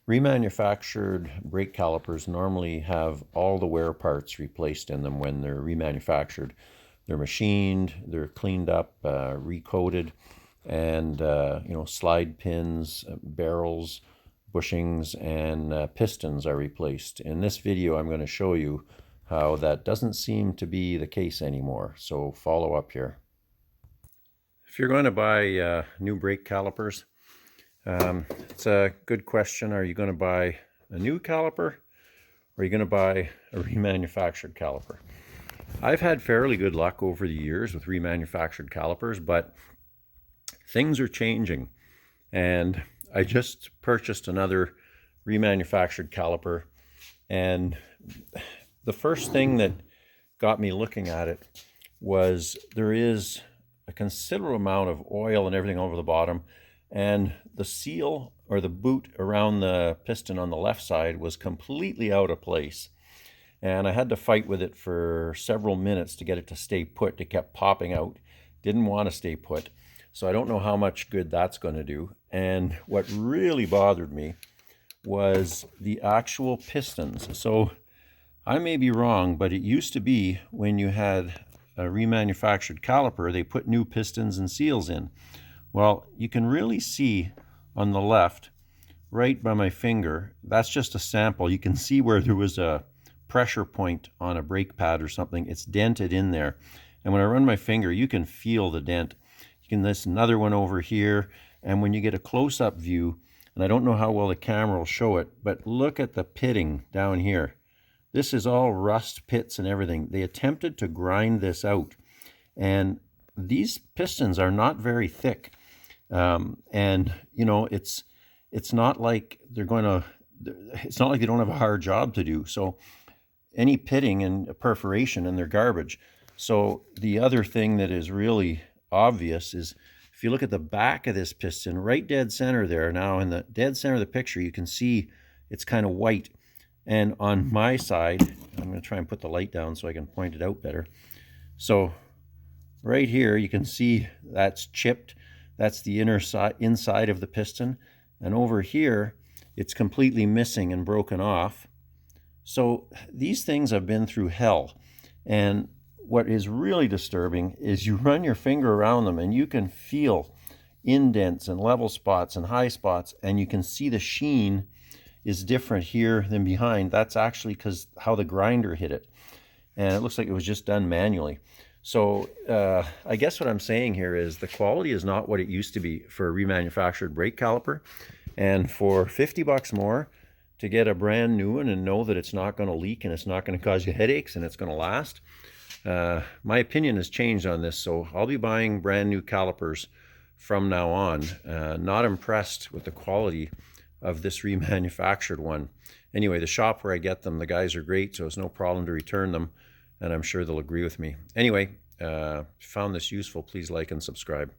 Remanufactured brake calipers normally have all the wear parts replaced in them when they're remanufactured. They're machined, they're cleaned up, recoated, and slide pins, barrels, bushings, and pistons are replaced. In this video, I'm going to show you how that doesn't seem to be the case anymore. So follow up here. If you're going to buy new brake calipers, it's a good question. Are you going to buy a new caliper, or are you going to buy a remanufactured caliper? I've had fairly good luck over the years with remanufactured calipers, but things are changing. And I just purchased another remanufactured caliper, and the first thing that got me looking at it was there is a considerable amount of oil and everything over the bottom, and the seal or the boot around the piston on the left side was completely out of place. And I had to fight with it for several minutes to get it to stay put. It kept popping out, didn't want to stay put. So I don't know how much good that's going to do. And what really bothered me was the actual pistons. So I may be wrong, but it used to be when you had a remanufactured caliper, they put new pistons and seals in. Well, you can really see on the left, right by my finger, that's just a sample. You can see where there was a pressure point on a brake pad or something. It's dented in there. And when I run my finger, you can feel the dent. There's another one over here. And when you get a close-up view, and I don't know how well the camera will show it, but look at the pitting down here. This is all rust pits and everything. They attempted to grind this out. And these pistons are not very thick. And you know, it's not like they're going to, it's not like they don't have a hard job to do. So any pitting and perforation, and they're garbage. So the other thing that is really obvious is if you look at the back of this piston, right dead center there, now in the dead center of the picture, you can see it's kind of white. And on my side, I'm going to try and put the light down so I can point it out better. So right here, you can see that's chipped. That's the inside of the piston. And over here, it's completely missing and broken off. So these things have been through hell. And what is really disturbing is you run your finger around them and you can feel indents and level spots and high spots, and you can see the sheen is different here than behind. That's actually because how the grinder hit it. And it looks like it was just done manually. So I guess what I'm saying here is the quality is not what it used to be for a remanufactured brake caliper. And for 50 bucks more to get a brand new one and know that it's not going to leak and it's not going to cause you headaches and it's going to last, my opinion has changed on this. So I'll be buying brand new calipers from now on. Not impressed with the quality of this remanufactured one. Anyway, the shop where I get them, the guys are great, so it's no problem to return them, and I'm sure they'll agree with me. Anyway, if you found this useful, please like and subscribe.